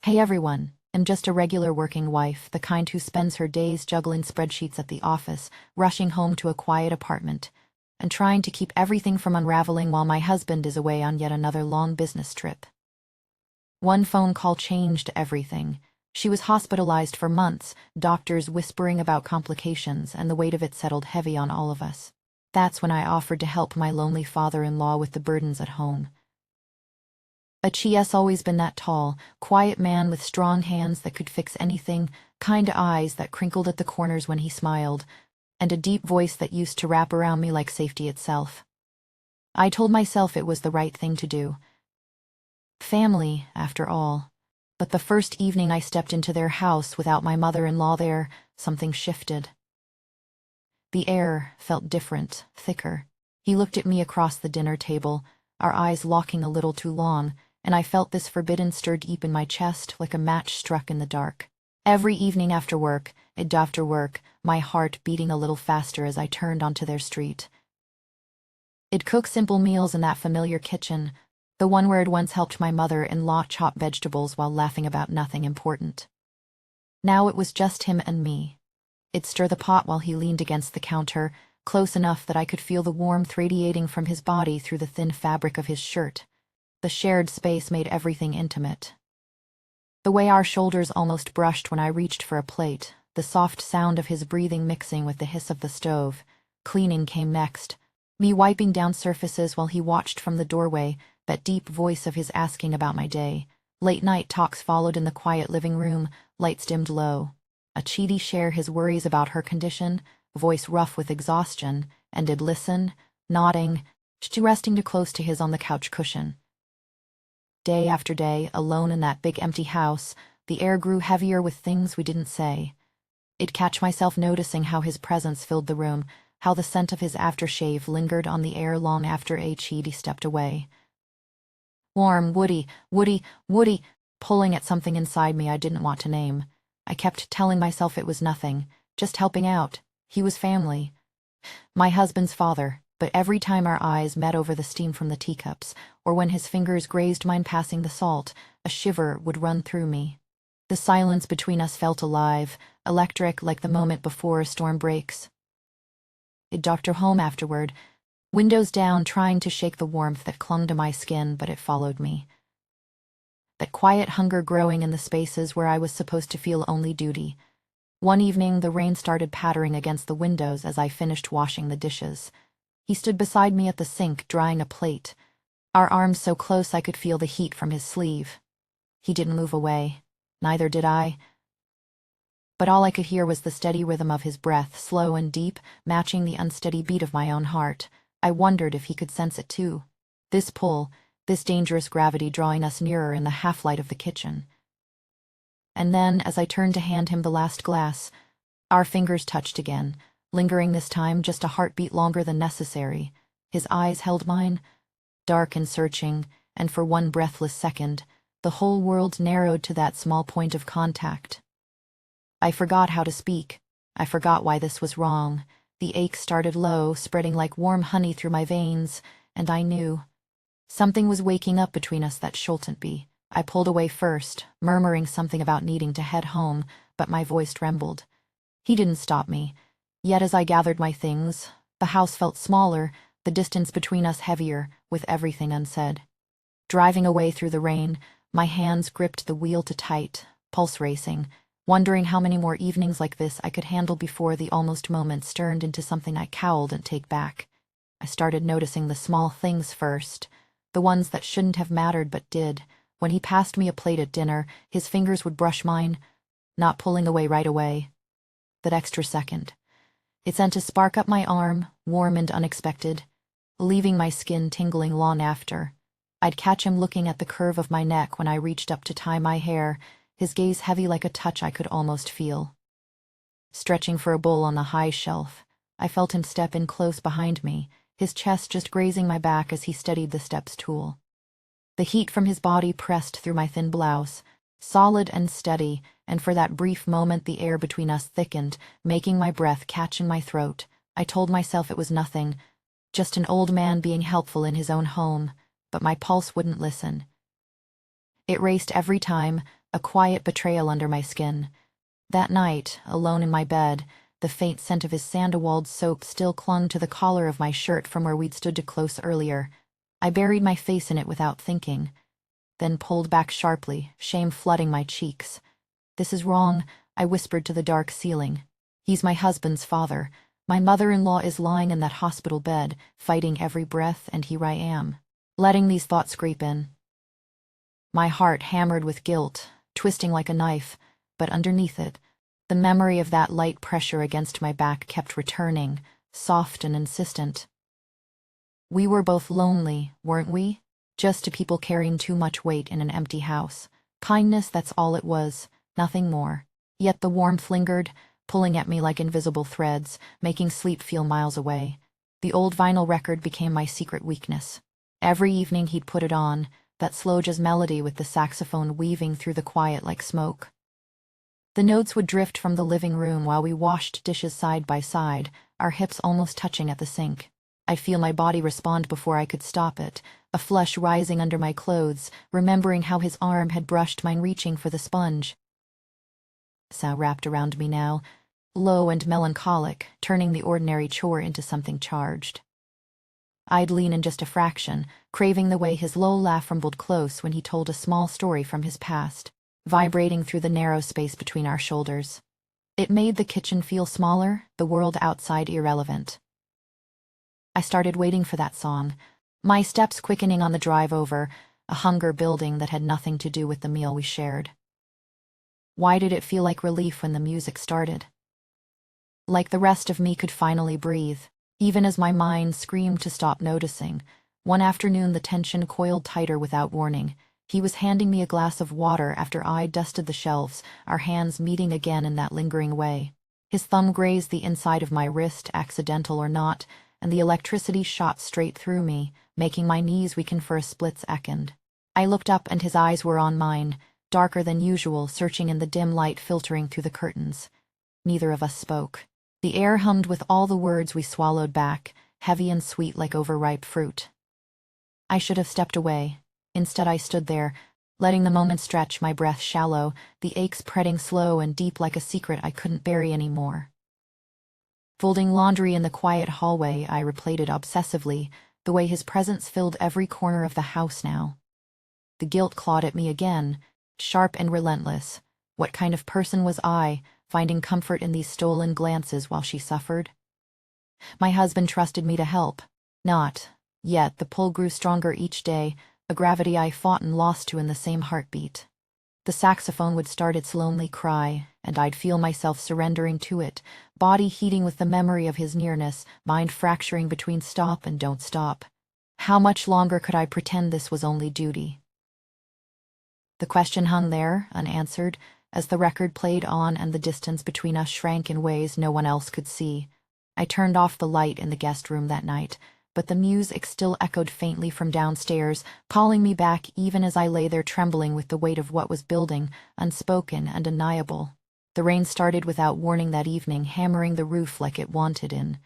Hey everyone, I'm just a regular working wife, the kind who spends her days juggling spreadsheets at the office, rushing home to a quiet apartment, and trying to keep everything from unraveling while my husband is away on yet another long business trip. One phone call changed everything. She was hospitalized for months, doctors whispering about complications, and the weight of it settled heavy on all of us. That's when I offered to help my lonely father-in-law with the burdens at home. Achia's always been that tall, quiet man with strong hands that could fix anything, kind eyes that crinkled at the corners when he smiled, and a deep voice that used to wrap around me like safety itself. I told myself it was the right thing to do. Family, after all. But the first evening I stepped into their house without my mother-in-law there, something shifted. The air felt different, thicker. He looked at me across the dinner table, our eyes locking a little too long, and I felt this forbidden stir deep in my chest like a match struck in the dark. Every evening after work, my heart beating a little faster as I turned onto their street. I'd cook simple meals in that familiar kitchen, the one where I'd once helped my mother-in-law chop vegetables while laughing about nothing important. Now it was just him and me. I'd stir the pot while he leaned against the counter, close enough that I could feel the warmth radiating from his body through the thin fabric of his shirt. The shared space made everything intimate. The way our shoulders almost brushed when I reached for a plate, the soft sound of his breathing mixing with the hiss of the stove. Cleaning came next, me wiping down surfaces while he watched from the doorway, that deep voice of his asking about my day. Late-night talks followed in the quiet living room, lights dimmed low. Achidi share his worries about her condition, voice rough with exhaustion, and I'd listen, nodding, resting too close to his on the couch cushion. Day after day, alone in that big empty house, the air grew heavier with things we didn't say. I'd catch myself noticing how his presence filled the room, how the scent of his aftershave lingered on the air long after Achidi stepped away. Warm, woody, pulling at something inside me I didn't want to name. I kept telling myself it was nothing, just helping out. He was family. My husband's father. But every time our eyes met over the steam from the teacups, or when his fingers grazed mine passing the salt, a shiver would run through me. The silence between us felt alive, electric like the moment before a storm breaks. I'd doctor home afterward, windows down, trying to shake the warmth that clung to my skin, but it followed me. That quiet hunger growing in the spaces where I was supposed to feel only duty. One evening, the rain started pattering against the windows as I finished washing the dishes. He stood beside me at the sink, drying a plate, our arms so close I could feel the heat from his sleeve. He didn't move away. Neither did I. But all I could hear was the steady rhythm of his breath, slow and deep, matching the unsteady beat of my own heart. I wondered if he could sense it too. This pull, this dangerous gravity drawing us nearer in the half-light of the kitchen. And then, as I turned to hand him the last glass, our fingers touched again, lingering this time just a heartbeat longer than necessary. His eyes held mine, dark and searching, and for one breathless second, the whole world narrowed to that small point of contact. I forgot how to speak. I forgot why this was wrong. The ache started low, spreading like warm honey through my veins, and I knew. Something was waking up between us that shouldn't be. I pulled away first, murmuring something about needing to head home, but my voice trembled. He didn't stop me. Yet as I gathered my things, the house felt smaller, the distance between us heavier, with everything unsaid. Driving away through the rain, my hands gripped the wheel too tight, pulse racing, wondering how many more evenings like this I could handle before the almost moments turned into something I cowled and take back. I started noticing the small things first, the ones that shouldn't have mattered but did. When he passed me a plate at dinner, his fingers would brush mine, not pulling away right away. That extra second. It sent a spark up my arm, warm and unexpected, leaving my skin tingling long after. I'd catch him looking at the curve of my neck when I reached up to tie my hair, his gaze heavy like a touch I could almost feel. Stretching for a bowl on the high shelf, I felt him step in close behind me, his chest just grazing my back as he steadied the steps tool. The heat from his body pressed through my thin blouse, solid and steady, and for that brief moment the air between us thickened, making my breath catch in my throat. I told myself it was nothing, just an old man being helpful in his own home, but my pulse wouldn't listen. It raced every time, a quiet betrayal under my skin. That night, alone in my bed, the faint scent of his Sandoval's soap still clung to the collar of my shirt from where we'd stood too close earlier. I buried my face in it without thinking, then pulled back sharply, shame flooding my cheeks. "This is wrong," I whispered to the dark ceiling. "He's my husband's father. My mother-in-law is lying in that hospital bed, fighting every breath, and here I am, letting these thoughts creep in." My heart hammered with guilt, twisting like a knife, but underneath it, the memory of that light pressure against my back kept returning, soft and insistent. We were both lonely, weren't we? Just two people carrying too much weight in an empty house. Kindness, that's all it was, nothing more. Yet the warmth lingered, pulling at me like invisible threads, making sleep feel miles away. The old vinyl record became my secret weakness. Every evening he'd put it on, that slow jazz melody with the saxophone weaving through the quiet like smoke. The notes would drift from the living room while we washed dishes side by side, our hips almost touching at the sink. I'd feel my body respond before I could stop it, a flush rising under my clothes, remembering how his arm had brushed mine reaching for the sponge. Sal wrapped around me now, low and melancholic, turning the ordinary chore into something charged. I'd lean in just a fraction, craving the way his low laugh rumbled close when he told a small story from his past, vibrating through the narrow space between our shoulders. It made the kitchen feel smaller, the world outside irrelevant. I started waiting for that song, my steps quickening on the drive over, a hunger building that had nothing to do with the meal we shared. Why did it feel like relief when the music started? Like the rest of me could finally breathe, even as my mind screamed to stop noticing. One afternoon the tension coiled tighter without warning. He was handing me a glass of water after I dusted the shelves, our hands meeting again in that lingering way. His thumb grazed the inside of my wrist, accidental or not, and the electricity shot straight through me, making my knees weaken for a split second. I looked up and his eyes were on mine, darker than usual, searching in the dim light filtering through the curtains. Neither of us spoke. The air hummed with all the words we swallowed back, heavy and sweet like overripe fruit. I should have stepped away. Instead I stood there, letting the moment stretch, my breath shallow, the aches spreading slow and deep like a secret I couldn't bury anymore. Folding laundry in the quiet hallway, I replayed it obsessively, the way his presence filled every corner of the house now. The guilt clawed at me again, sharp and relentless. What kind of person was I, finding comfort in these stolen glances while she suffered? My husband trusted me to help. Not. Yet the pull grew stronger each day, a gravity I fought and lost to in the same heartbeat. The saxophone would start its lonely cry, and I'd feel myself surrendering to it, body heating with the memory of his nearness, mind fracturing between stop and don't stop. How much longer could I pretend this was only duty? The question hung there, unanswered, as the record played on and the distance between us shrank in ways no one else could see. I turned off the light in the guest room that night, but the music still echoed faintly from downstairs, calling me back even as I lay there trembling with the weight of what was building, unspoken and undeniable. The rain started without warning that evening, hammering the roof like it wanted in.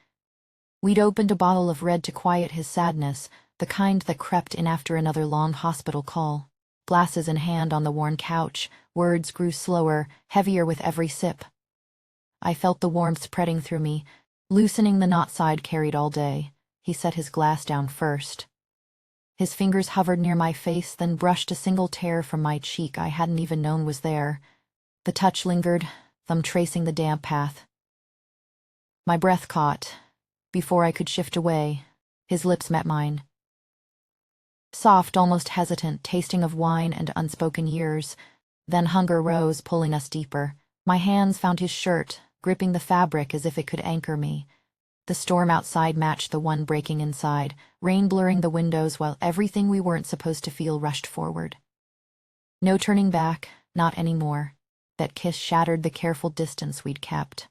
We'd opened a bottle of red to quiet his sadness, the kind that crept in after another long hospital call. Glasses in hand on the worn couch, words grew slower, heavier with every sip. I felt the warmth spreading through me, loosening the knot I'd carried all day. He set his glass down first. His fingers hovered near my face, then brushed a single tear from my cheek I hadn't even known was there. The touch lingered, thumb tracing the damp path. My breath caught. Before I could shift away, his lips met mine. Soft, almost hesitant, tasting of wine and unspoken years. Then hunger rose, pulling us deeper. My hands found his shirt, gripping the fabric as if it could anchor me. The storm outside matched the one breaking inside, rain blurring the windows while everything we weren't supposed to feel rushed forward. No turning back, not anymore. That kiss shattered the careful distance we'd kept.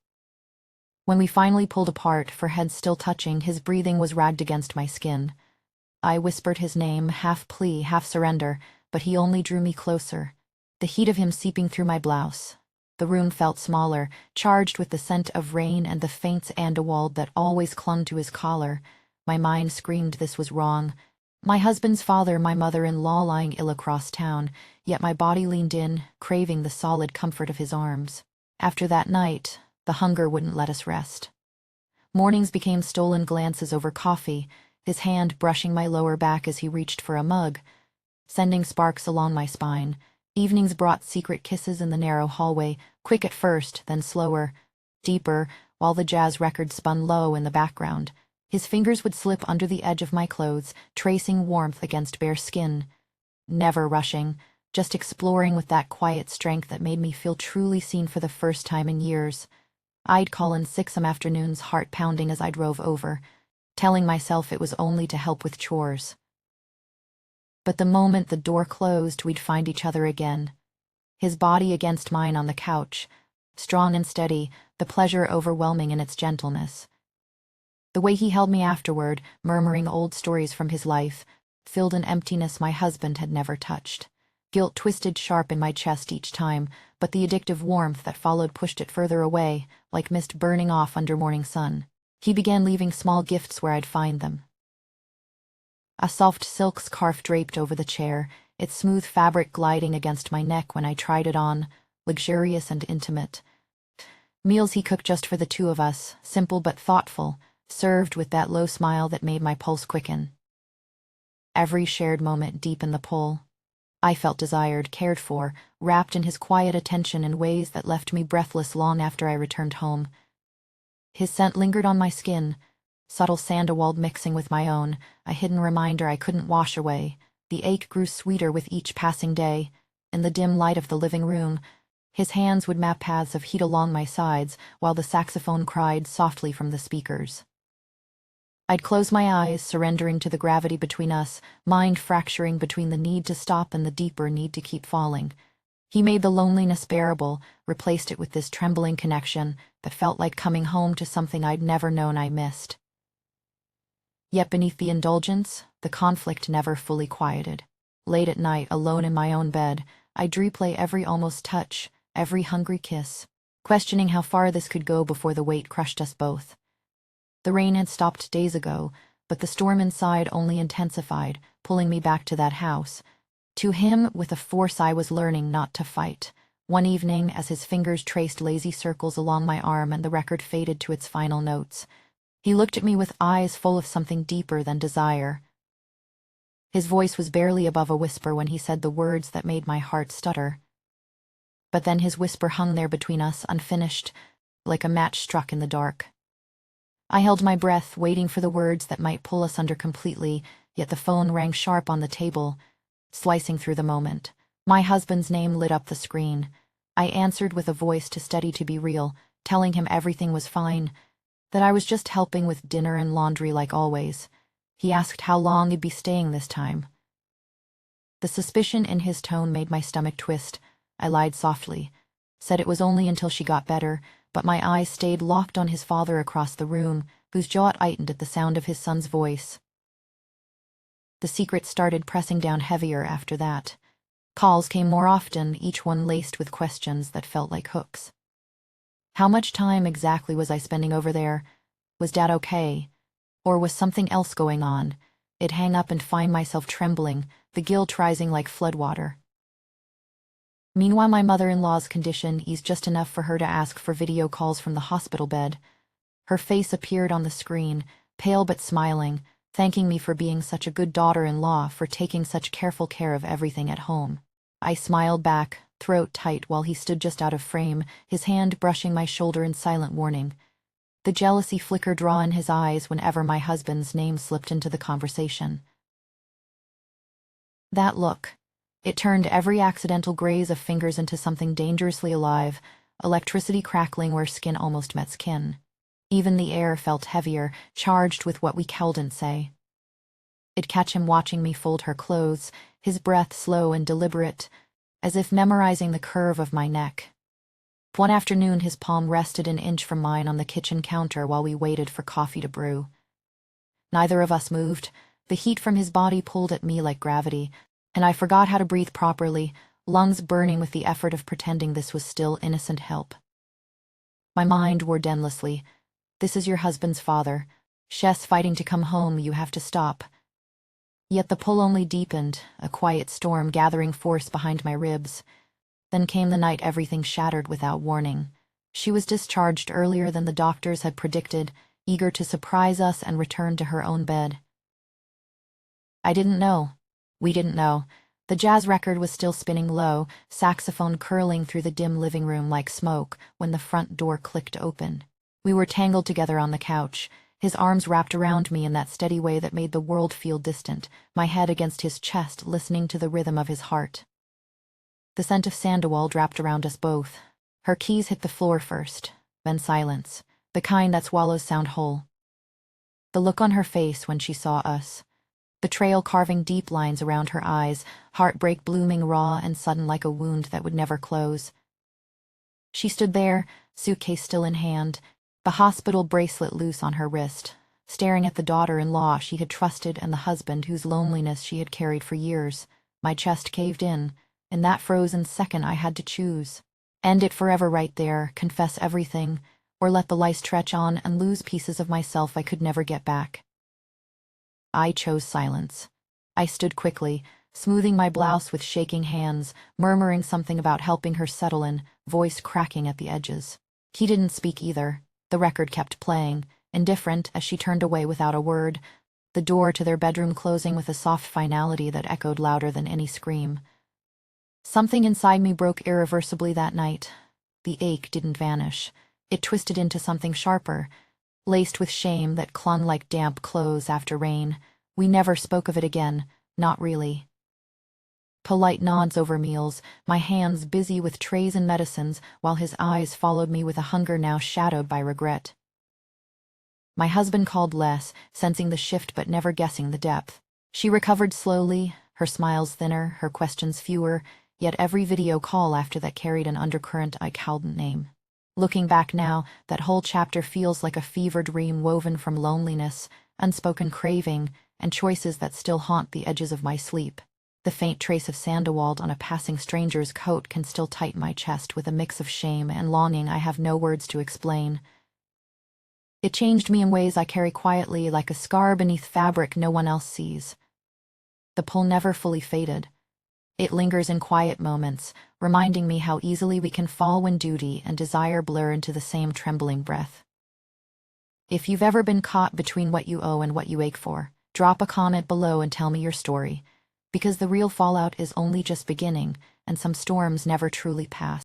When we finally pulled apart, for heads still touching, his breathing was ragged against my skin. I whispered his name, half plea, half surrender, but he only drew me closer, the heat of him seeping through my blouse. The room felt smaller, charged with the scent of rain and the faint Sandoval that always clung to his collar. My mind screamed this was wrong. My husband's father, my mother-in-law lying ill across town, yet my body leaned in, craving the solid comfort of his arms. After that night, the hunger wouldn't let us rest. Mornings became stolen glances over coffee, his hand brushing my lower back as he reached for a mug, sending sparks along my spine. Evenings brought secret kisses in the narrow hallway, quick at first, then slower, deeper, while the jazz record spun low in the background. His fingers would slip under the edge of my clothes, tracing warmth against bare skin. Never rushing, just exploring with that quiet strength that made me feel truly seen for the first time in years. I'd call in sick some afternoons, heart pounding as I drove over, telling myself it was only to help with chores. But the moment the door closed, we'd find each other again. His body against mine on the couch, strong and steady, the pleasure overwhelming in its gentleness. The way he held me afterward, murmuring old stories from his life, filled an emptiness my husband had never touched. Guilt twisted sharp in my chest each time, but the addictive warmth that followed pushed it further away, like mist burning off under morning sun. He began leaving small gifts where I'd find them. A soft silk scarf draped over the chair, its smooth fabric gliding against my neck when I tried it on, luxurious and intimate. Meals he cooked just for the two of us, simple but thoughtful, served with that low smile that made my pulse quicken. Every shared moment deepened the pull. I felt desired, cared for, wrapped in his quiet attention in ways that left me breathless long after I returned home. His scent lingered on my skin, subtle sandalwood mixing with my own, a hidden reminder I couldn't wash away. The ache grew sweeter with each passing day. In the dim light of the living room, his hands would map paths of heat along my sides, while the saxophone cried softly from the speakers. I'd close my eyes, surrendering to the gravity between us, mind fracturing between the need to stop and the deeper need to keep falling. He made the loneliness bearable, replaced it with this trembling connection that felt like coming home to something I'd never known I missed. Yet beneath the indulgence, the conflict never fully quieted. Late at night, alone in my own bed, I'd replay every almost touch, every hungry kiss, questioning how far this could go before the weight crushed us both. The rain had stopped days ago, but the storm inside only intensified, pulling me back to that house. To him, with a force I was learning not to fight. One evening, as his fingers traced lazy circles along my arm and the record faded to its final notes, he looked at me with eyes full of something deeper than desire. His voice was barely above a whisper when he said the words that made my heart stutter. But then his whisper hung there between us, unfinished, like a match struck in the dark. I held my breath, waiting for the words that might pull us under completely, yet the phone rang sharp on the table, slicing through the moment. My husband's name lit up the screen. I answered with a voice too steady to be real, telling him everything was fine, that I was just helping with dinner and laundry like always. He asked how long he'd be staying this time. The suspicion in his tone made my stomach twist. I lied softly, said it was only until she got better, but my eyes stayed locked on his father across the room, whose jaw tightened at the sound of his son's voice. The secret started pressing down heavier after that. Calls came more often, each one laced with questions that felt like hooks. How much time exactly was I spending over there? Was Dad okay? Or was something else going on? I'd hang up and find myself trembling, the guilt rising like floodwater. Meanwhile, my mother-in-law's condition eased just enough for her to ask for video calls from the hospital bed. Her face appeared on the screen, pale but smiling, thanking me for being such a good daughter-in-law, for taking such careful care of everything at home. I smiled back, throat tight, while he stood just out of frame, his hand brushing my shoulder in silent warning. The jealousy flickered raw in his eyes whenever my husband's name slipped into the conversation. That look. It turned every accidental graze of fingers into something dangerously alive, electricity crackling where skin almost met skin. Even the air felt heavier, charged with what we couldn't say. I'd catch him watching me fold her clothes, his breath slow and deliberate, as if memorizing the curve of my neck. One afternoon, his palm rested an inch from mine on the kitchen counter while we waited for coffee to brew. Neither of us moved. The heat from his body pulled at me like gravity, and I forgot how to breathe properly, lungs burning with the effort of pretending this was still innocent help. My mind worked endlessly. This is your husband's father. Shess fighting to come home, you have to stop. Yet the pull only deepened, a quiet storm gathering force behind my ribs. Then came the night everything shattered without warning. She was discharged earlier than the doctors had predicted, eager to surprise us and return to her own bed. I didn't know. We didn't know. The jazz record was still spinning low, saxophone curling through the dim living room like smoke, when the front door clicked open. We were tangled together on the couch, his arms wrapped around me in that steady way that made the world feel distant, my head against his chest listening to the rhythm of his heart. The scent of Sandoval wrapped around us both. Her keys hit the floor first, then silence, the kind that swallows sound whole. The look on her face when she saw us. Betrayal carving deep lines around her eyes, heartbreak blooming raw and sudden like a wound that would never close. She stood there, suitcase still in hand, the hospital bracelet loose on her wrist, staring at the daughter-in-law she had trusted and the husband whose loneliness she had carried for years. My chest caved in. In that frozen second I had to choose. End it forever right there, confess everything, or let the lie stretch on and lose pieces of myself I could never get back. I chose silence. I stood quickly, smoothing my blouse with shaking hands, murmuring something about helping her settle in, voice cracking at the edges. He didn't speak either. The record kept playing, indifferent as she turned away without a word, the door to their bedroom closing with a soft finality that echoed louder than any scream. Something inside me broke irreversibly that night. The ache didn't vanish. It twisted into something sharper, laced with shame that clung like damp clothes after rain. We never spoke of it again, not really. Polite nods over meals, my hands busy with trays and medicines, while his eyes followed me with a hunger now shadowed by regret. My husband called less, sensing the shift but never guessing the depth. She recovered slowly, her smiles thinner, her questions fewer, yet every video call after that carried an undercurrent I couldn't name. Looking back now, that whole chapter feels like a fever dream woven from loneliness, unspoken craving, and choices that still haunt the edges of my sleep. The faint trace of Sandoval on a passing stranger's coat can still tighten my chest with a mix of shame and longing I have no words to explain. It changed me in ways I carry quietly, like a scar beneath fabric no one else sees. The pull never fully faded. It lingers in quiet moments, reminding me how easily we can fall when duty and desire blur into the same trembling breath. If you've ever been caught between what you owe and what you ache for, drop a comment below and tell me your story, because the real fallout is only just beginning, and some storms never truly pass.